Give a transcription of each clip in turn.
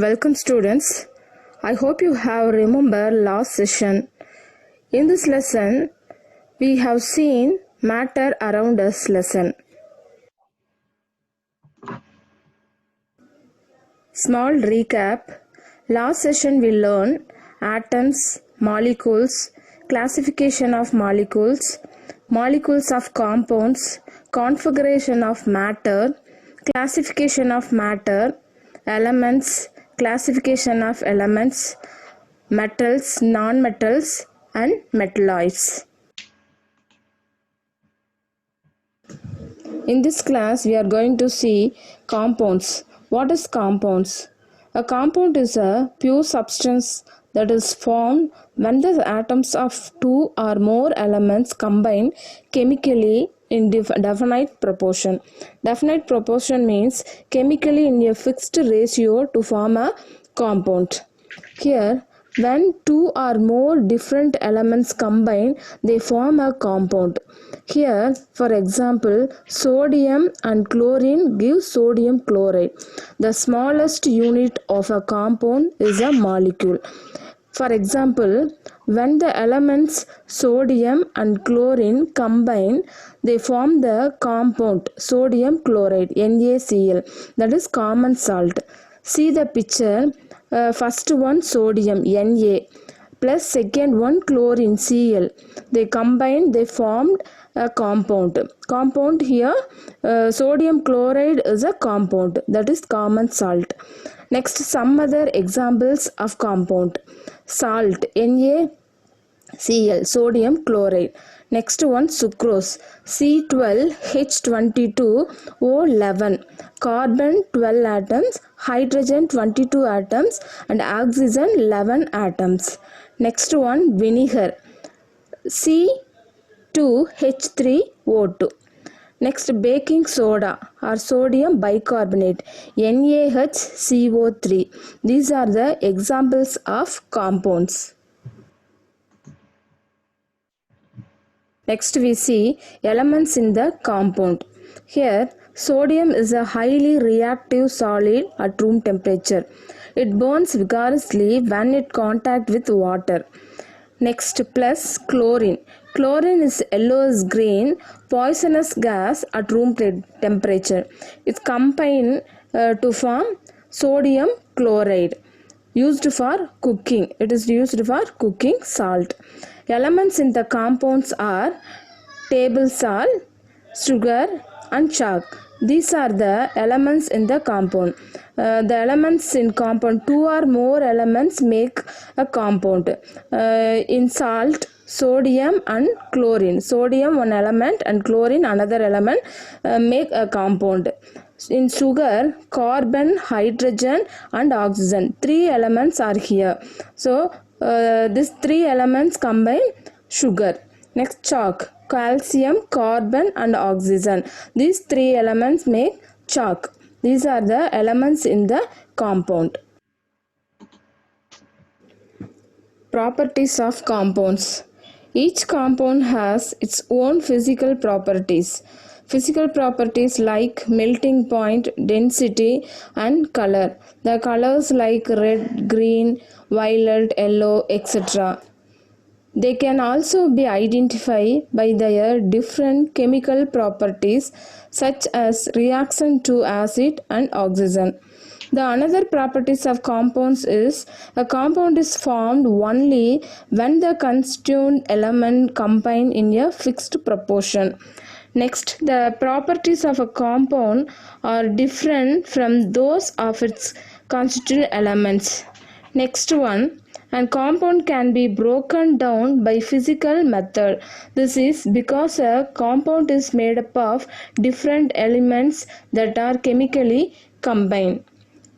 Welcome students. I hope you have remembered last session. In this lesson, we have seen matter around us lesson. Small recap. Last session we learned atoms, molecules, classification of molecules, molecules of compounds, configuration of matter, classification of matter, elements, classification of elements, metals, non-metals, and metalloids. In this class, we are going to see compounds. What is compounds? A compound is a pure substance that is formed when the atoms of two or more elements combine chemically in definite proportion. Definite proportion means chemically in a fixed ratio to form a compound. Here, when two or more different elements combine, they form a compound. Here, for example, sodium and chlorine give sodium chloride. The smallest unit of a compound is a molecule. For example, when the elements sodium and chlorine combine, they form the compound sodium chloride NaCl, that is common salt. See the picture. First one sodium Na plus second one chlorine Cl. They combined, they formed a compound. Compound here, sodium chloride is a compound, that is common salt. Next, some other examples of compound. Salt NaCl, sodium chloride. Next one sucrose C12H22O11, carbon 12 atoms, hydrogen 22 atoms and oxygen 11 atoms. Next one vinegar C2H3O2. Next, baking soda or sodium bicarbonate NaHCO3. These are the examples of compounds. Next we see elements in the compound. Here sodium is a highly reactive solid at room temperature. It burns vigorously when it contact with water. Next, plus chlorine. Chlorine is yellowish green poisonous gas at room temperature. It combines to form sodium chloride, used for cooking. It is used for cooking salt. Elements in the compounds are table salt, sugar and chalk. These are the elements in the compound. The elements in compound, two or more elements make a compound. In salt, sodium and chlorine. Sodium one element and chlorine another element make a compound. In sugar, carbon, hydrogen and oxygen. Three elements are here. So, these three elements combine sugar. Next, chalk. Calcium, carbon and oxygen. These three elements make chalk. These are the elements in the compound. Properties of compounds. Each compound has its own physical properties. Physical properties like melting point, density and color. The colors like red, green, violet, yellow, etc. They can also be identified by their different chemical properties such as reaction to acid and oxygen. The another properties of compounds is a compound is formed only when the constituent element combine in a fixed proportion. Next, the properties of a compound are different from those of its constituent elements. Next one, and compound can be broken down by physical method. This is because a compound is made up of different elements that are chemically combined.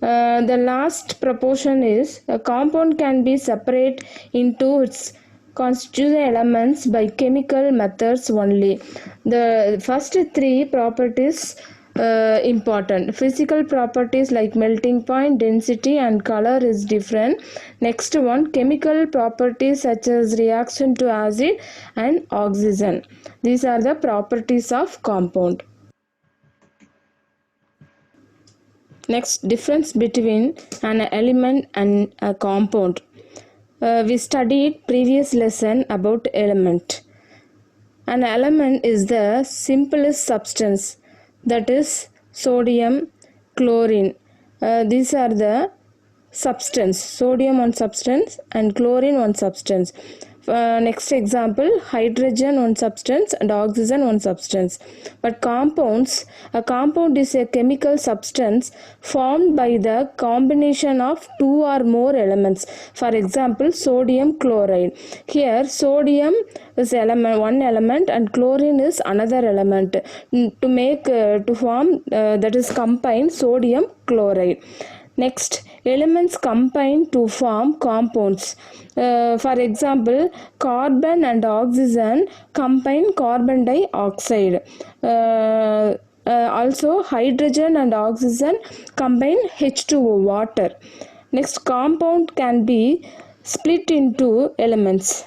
The last proportion is a compound can be separated into its constituent elements by chemical methods only. The first three properties important. Physical properties like melting point, density and color is different. Next one, chemical properties such as reaction to acid and oxygen. These are the properties of compound. Next, difference between an element and a compound. We studied previous lesson about element. An element is the simplest substance, that is sodium, chlorine. These are the substance, sodium one substance and chlorine one substance. Next example, hydrogen one substance and oxygen one substance. But compounds, a compound is a chemical substance formed by the combination of two or more elements. For example, sodium chloride. Here sodium is one element and chlorine is another element. To form that is combine sodium chloride. Next, elements combine to form compounds. For example, carbon and oxygen combine carbon dioxide. Also, hydrogen and oxygen combine H2O, water. Next, compound can be split into elements.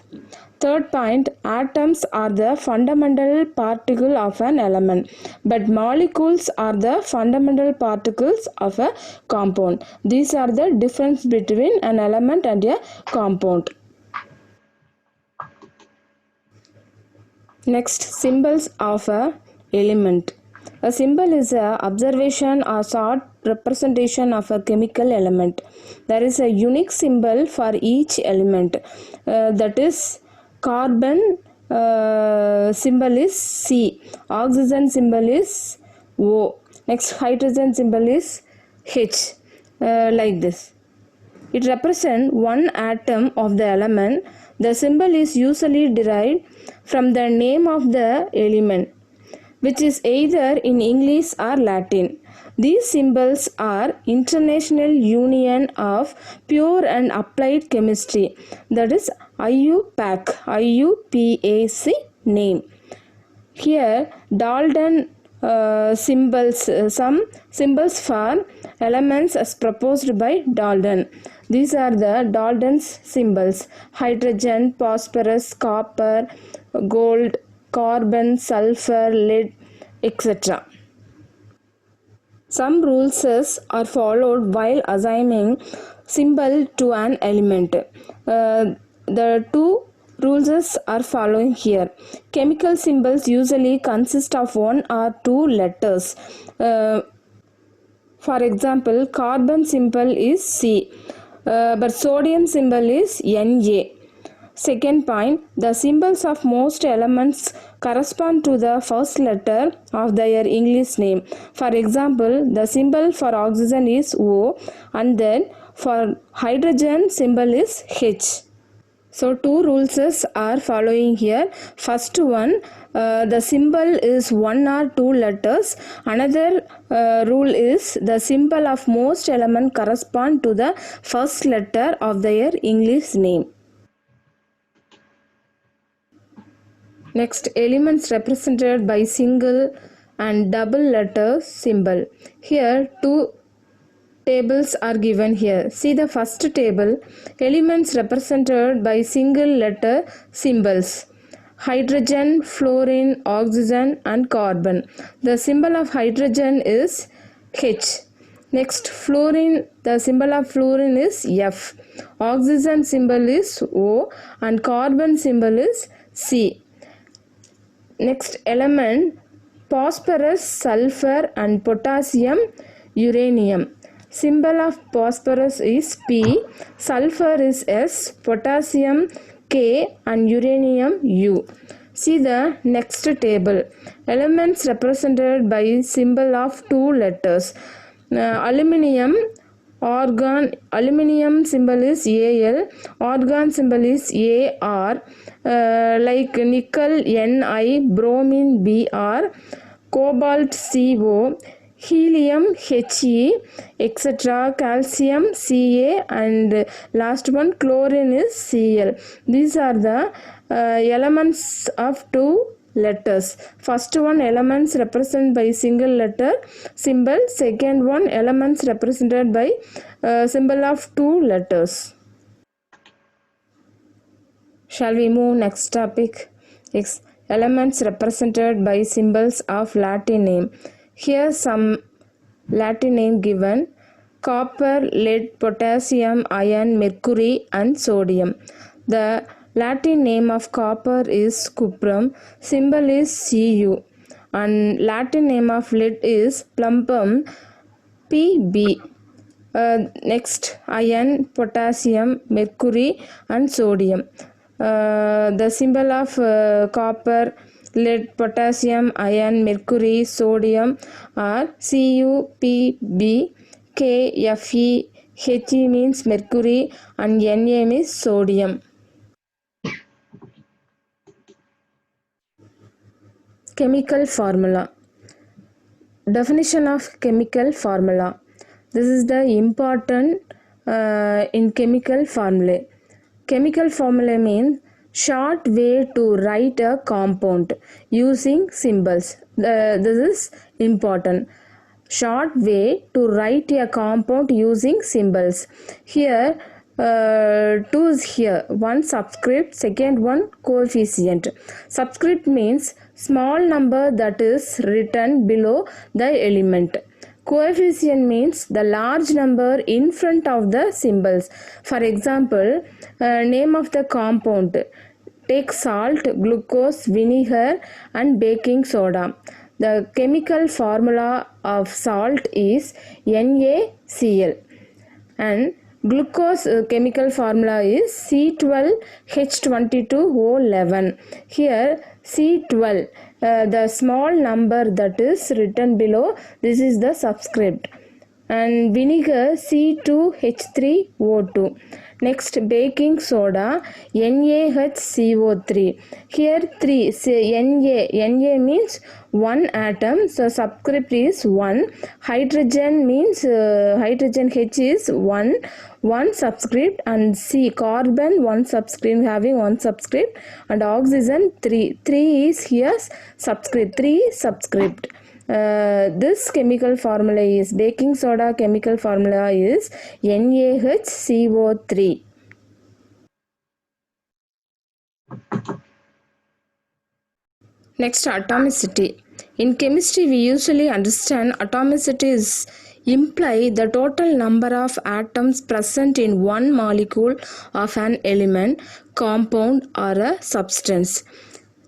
Third point, atoms are the fundamental particle of an element, but molecules are the fundamental particles of a compound. These are the difference between an element and a compound. Next, symbols of a element. A symbol is an observation or short representation of a chemical element. There is a unique symbol for each element. That is, carbon symbol is C, oxygen symbol is O, next hydrogen symbol is H, like this. It represents one atom of the element. The symbol is usually derived from the name of the element, which is either in English or Latin. These symbols are International Union of Pure and Applied Chemistry, that is IUPAC name. Here Dalton symbols, some symbols for elements as proposed by Dalton. These are the Dalton's symbols: hydrogen, phosphorus, copper, gold, carbon, sulfur, lead, etc. Some rules are followed while assigning symbol to an element. The two rules are following here. Chemical symbols usually consist of one or two letters. For example, carbon symbol is C, but sodium symbol is Na. Second point, the symbols of most elements correspond to the first letter of their English name. For example, the symbol for oxygen is O and then for hydrogen symbol is H. So two rules are following here. First one, the symbol is one or two letters. Another rule is the symbol of most elements correspond to the first letter of their English name. Next, elements represented by single and double letter symbol. Here two tables are given here. See the first table, elements represented by single letter symbols: hydrogen, fluorine, oxygen and carbon. The symbol of hydrogen is H. Next, fluorine, the symbol of fluorine is F. Oxygen symbol is O and carbon symbol is C. Next element, phosphorus, sulfur and potassium, uranium. Symbol of phosphorus is P, sulfur is S, potassium K and uranium U. See the next table. Elements represented by symbol of two letters. Aluminium symbol is Al, argon symbol is Ar, like nickel Ni, bromine Br, cobalt Co, helium He, etc., calcium Ca and last one chlorine is Cl. These are the elements of two letters. First one, elements represented by single letter symbol. Second one, elements represented by symbol of two letters. Shall we move next topic? Elements represented by symbols of Latin name. Here some Latin name given: copper, lead, potassium, iron, mercury, and sodium. The Latin name of copper is cuprum, symbol is Cu, and Latin name of lead is plumbum, Pb. Next, iron, potassium, mercury, and sodium. The symbol of copper, lead, potassium, iron, mercury, sodium are Cu, Pb, K, Fe, He means mercury, and Na means sodium. Chemical formula. Definition of chemical formula. This is the important in chemical formulae. Chemical formula means short way to write a compound using symbols. This is important. Short way to write a compound using symbols. Here two is here. One subscript, second one coefficient. Subscript means small number that is written below the element. Coefficient means the large number in front of the symbols. For example, name of the compound. Take salt, glucose, vinegar, and baking soda. The chemical formula of salt is NaCl, and glucose chemical formula is C12H22O11. Here C12, the small number that is written below, this is the subscript, and vinegar C2H3O2. Next, baking soda NaHCO3. Here 3, say Na means one atom, so subscript is 1. Hydrogen means hydrogen H is 1 subscript, and C, carbon 1 subscript, having 1 subscript, and oxygen 3 is here subscript, 3 subscript. This chemical formula is baking soda chemical formula is NaHCO3. Next, atomicity. In chemistry, we usually understand atomicity is imply the total number of atoms present in one molecule of an element, compound, or a substance.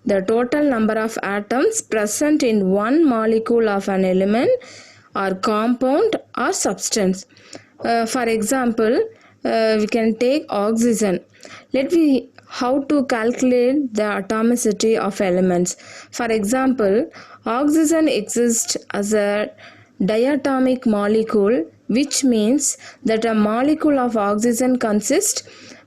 The total number of atoms present in one molecule of an element or compound or substance. For example, we can take oxygen. Let me how to calculate the atomicity of elements. For example, oxygen exists as a diatomic molecule, which means that a molecule of oxygen consists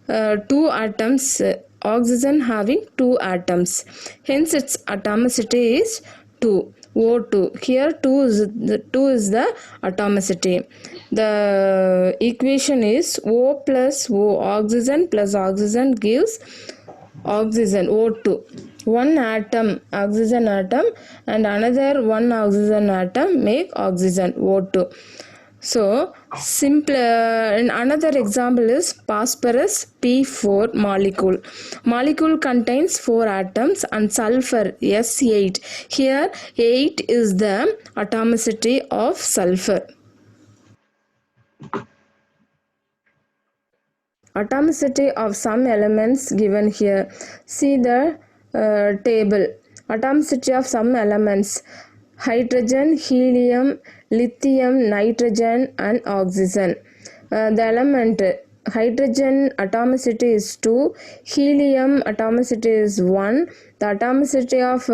2 atoms, oxygen having 2 atoms. Hence its atomicity is 2, O2. Here 2 is the atomicity. The equation is O plus O, oxygen plus oxygen gives oxygen, O2. One atom, oxygen atom, and another one oxygen atom make oxygen, O2. So, another example is phosphorus P4 molecule. Molecule contains 4 atoms, and sulfur S8. Here 8 is the atomicity of sulfur. Atomicity of some elements given here. See the table. Atomicity of some elements: hydrogen, helium, lithium, nitrogen, and oxygen. The element hydrogen atomicity is 2, helium atomicity is 1, the atomicity of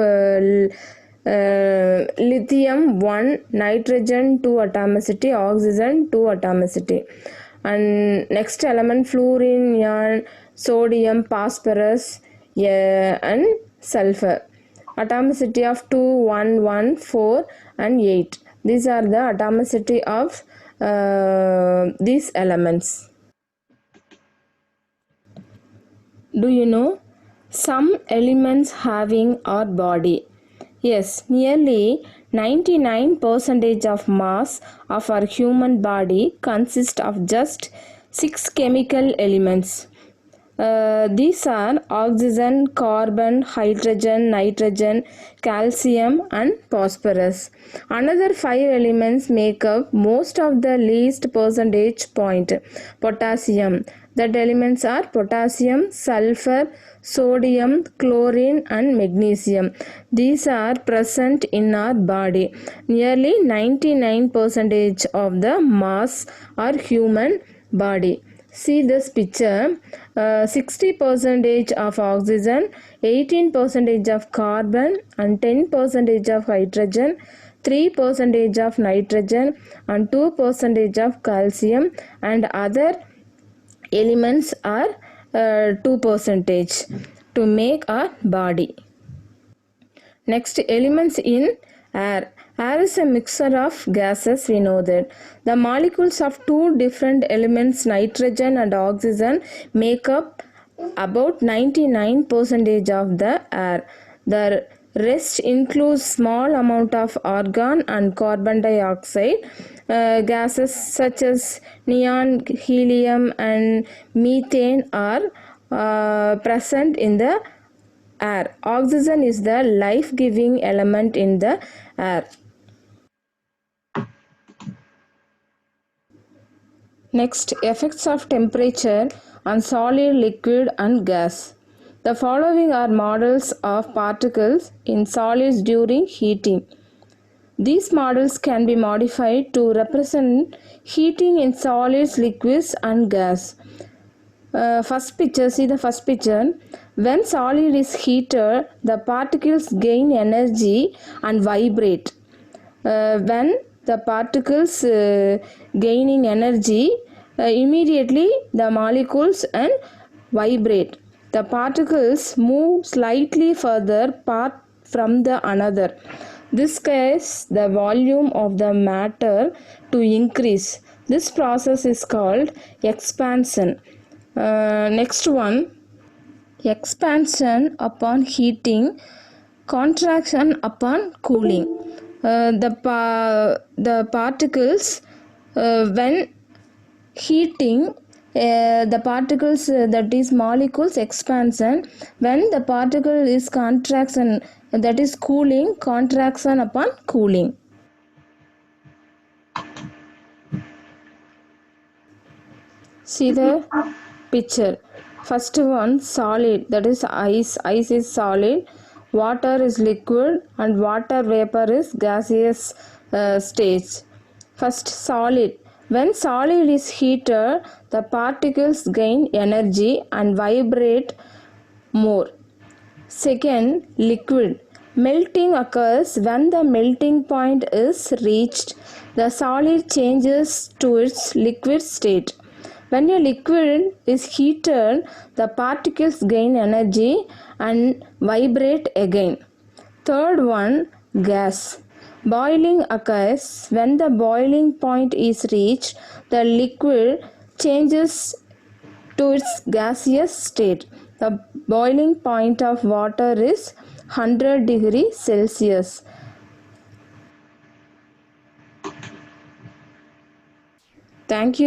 lithium 1, nitrogen 2 atomicity, oxygen 2 atomicity. And next element fluorine, neon, sodium, phosphorus, and sulfur. Atomicity of 2, 1, 1, 4, and 8. These are the atomicity of these elements. Do you know some elements having our body? Yes, nearly 99% of mass of our human body consists of just 6 chemical elements. These are oxygen, carbon, hydrogen, nitrogen, calcium, and phosphorus. Another 5 elements make up most of the least percentage point. Potassium. That elements are potassium, sulfur, sodium, chlorine, and magnesium. These are present in our body. Nearly 99% of the mass are human body. See this picture. 60% of oxygen, 18% of carbon, and 10% of hydrogen, 3% of nitrogen, and 2% of calcium, and other elements are 2% to make our body. Next, elements in air. Air is a mixture of gases, we know that. The molecules of two different elements, nitrogen and oxygen, make up about 99% of the air. The rest includes small amount of argon and carbon dioxide. Gases such as neon, helium, and methane are present in the air. Oxygen is the life-giving element in the air. Next, effects of temperature on solid, liquid, and gas. The following are models of particles in solids during heating. These models can be modified to represent heating in solids, liquids, and gas. First picture, see the first picture. When solid is heated, the particles gain energy and vibrate. When the particles gaining energy, immediately the molecules and vibrate. The particles move slightly further apart from the another. This causes the volume of the matter to increase. This process is called expansion. Next one, expansion upon heating, contraction upon cooling. The particles when heating, the particles that is molecules expansion. When the particle is contraction, that is cooling, contraction upon cooling. See the picture. First one, solid, that is ice. Ice is solid, water is liquid, and water vapor is gaseous stage. First, solid. When solid is heated, the particles gain energy and vibrate more. Second, liquid. Melting occurs when the melting point is reached. The solid changes to its liquid state. When a liquid is heated, the particles gain energy and vibrate again. Third one, gas. Boiling occurs when the boiling point is reached. The liquid changes to its gaseous state. The boiling point of water is 100 degrees Celsius. Thank you.